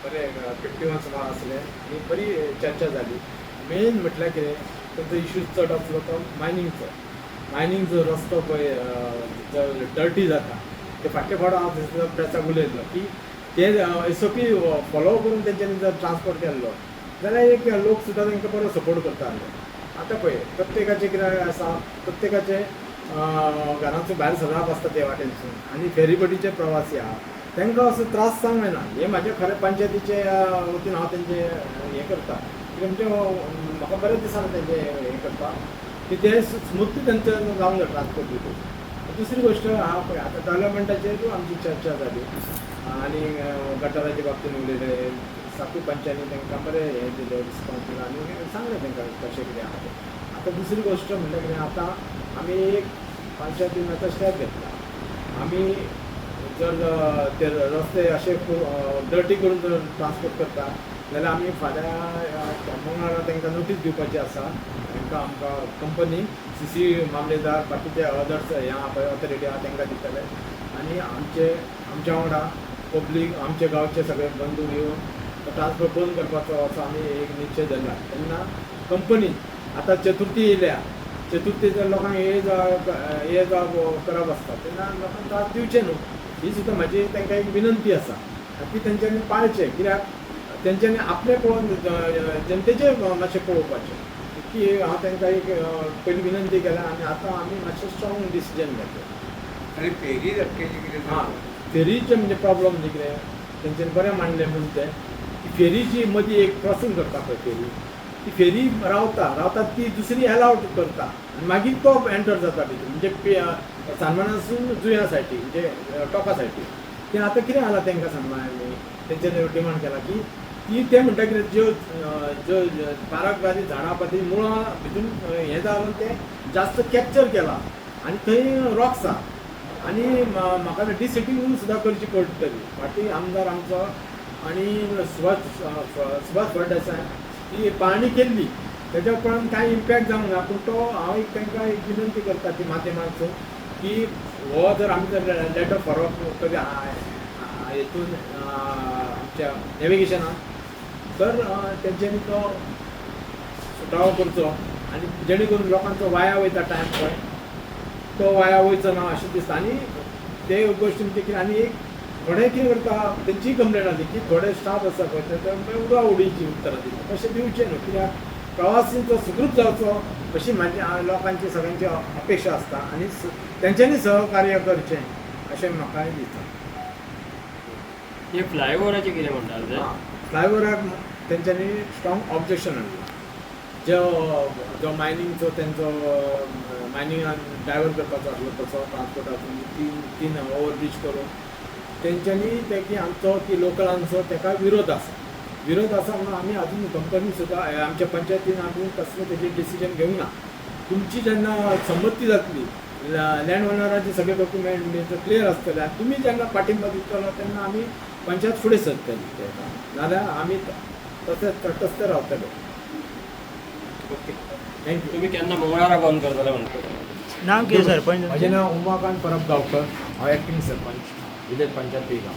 बरें 51 सुमार आसले आनी बरी चर्चा जाली. मेन म्हटल्यार कितें तांचो इश्यू चड आसलो तो मायनींग जो रस्तो पळय जो डर्टी जाता ते फाटले फावट हांव प्रेसाक उलयल्लो की ते SOP फॉलो करून तेंच्यांनी जर ट्रान्सपोर्ट केल्लो जाल्यार एक लोक सुद्दां तांकां बरो सपोर्ट करताले. आतां पळय प्रत्येकाचें कितें आसा प्रत्येकाचे घरांचो भायर सराप आसता ते वाटेनसून आनी फेरीबोटीचे प्रवासी आहा तांकां असो त्रास जावंक जायना. हे म्हाजे खरें पंचायतीचे वतीन हांव तेंचे हें करता म्हणजे म्हाका बरें दिसना तेंचे हें करता की ते स्मुथली तेंचें जावंक जाय ट्रान्सपोर्ट बिटून. दुसरी गोश्ट आहा पळय आतां डेव्हलपमेंटाचेर आमची चर्चा जाली आनी गटाराच्या बाबतीन उलयले. साकू पंचांनी तांकां बरें हें दिलें रिस्पॉन्स दिलो आनी सांगलें तांकां कशें कितें आहा तें. आतां दुसरी गोश्ट म्हणल्यार कितें आतां आमी एक पंचायतीन आतां स्टेप घेतला. आमी जर ते रस्ते अशे डर्टी करून जर ट्रान्सपोर्ट करता जाल्यार आमी फाल्यां मंगळारा तांकां नोटीस दिवपाची आसा. तांकां आमकां कंपनी CC मामलेदार बाकीचे अदर्स हें आहा पळय ऑथॉरिटी आहा तांकां दितले आनी आमच्या वांगडा पब्लीक आमचे गांवचे सगळे बंधू येवन ट्रान्सपोर्ट बंद करपाचो असो आमी एक निश्चय धरला. तेन्ना कंपनी आतां चतुर्थी येयल्या चतुर्थी जर लोकांक हे करप आसता तेन्ना लोकांक त्रास दिवचे न्हू ही सुद्दां म्हाजी तांकां एक विनंती आसा. ती तेंच्यांनी पाळचें कित्याक तेंच्यांनी आपलें पळोवन जनतेचें मातशें पळोवपाचें की हांव तांकां एक पयली विनंती केल्या आनी आतां आमी मातशें स्ट्रॉंग डिसिजन घेतलें. आनी फेरी धक्क्याची कितें हां फेरीचे म्हणजे प्रॉब्लम म्हणजे कितें तेंच्यांनी बरें मांडलें म्हणून तें की फेरीची मदीं एक क्रॉसींग करता पळय ती फेरी रावता ती दुसरी अलावड करता आनी मागीर तो एंटर जाता भितर म्हणजे सानमानासून जुंया सायटी म्हणजे टोका सायटी. तें आतां कितें जाला तांकां सानमानांनी तेंच्यांनी डिमांड केला की ते म्हणटा कितें ज्यो बाराक बारी झाडां पाती मुळां भितून हें जावन तें जास्त कॅप्चर केलां आनी थंय रॉक्स आहा आनी म्हाका डिसेटिंग सुद्दां करची पडटली. फाटीं आमदार आमचो आनी सुभाष फळदेसाय ती पाहणी केल्ली तेज्या उपरांत कांय इम्पॅक्ट जावंक ना. पूण तो हांव एक तांकां एक विनंती करता ती माध्यमांतसून की हो जर आमी जर लेटर फॉरवर्ड करूया हितून आमच्या नॅविगेशनान तर तेंच्यांनी तो सुटावो करचो आनी जेणे करून लोकांचो वाया वयता टायम पळय तो वाया वयचो ना अशें दिसता. आनी ते गोश्टी म्हणजे कितें आनी एक थोडे कितें करता तेंचीय कंप्लेंट आसली की थोडे स्टाफ आसा पळय ते उडा उडीची उतरां दिता तशें दिवचें न्हू कित्याक प्रवासींचो सुखरूप जावचो अशी म्हाजी लोकांची सगळ्यांची अपेक्षा आसता आनी तेंच्यांनी सहकार्य करचें अशें म्हाकाय दिसता. हे फ्लायओव्हराचें कितें म्हणटा फ्लायओव्हराक तेंच्यांनी स्ट्रॉंग ऑब्जेक्शन हाडलां. जो मायनींगचो तेंचो मायनिंगान डायवर्ट करपाचो आसलो तसो ट्रान्सपोर्टाचो तीन ओवरब्रीज करून तेंच्यांनी ते की आमचो की लोकलांचो ताका विरोध आसा म्हणून आमी आजून कंपनी सुद्दां आमच्या पंचायतीन आमी कसलें तेजेर डिसिजन घेवंक ना. तुमची जेन्ना संमती जातली लँड ओनराचे सगळे डॉक्युमेंट क्लियर आसतले तुमी जेन्ना पाठिंबा दितलो तेन्ना आमी पंचायत फुडें सरतली नाजाल्यार आमी तशेंच तटस्थ रावतले. Okay thank you. तुम्ही केन्ना मंगळारा बंद करतले म्हणटा नाव कितें सरपंच? म्हजें नांव उमाकांत परब गांवकर हांव एक्टींग सरपंच विलेज पंचायत पेगांव.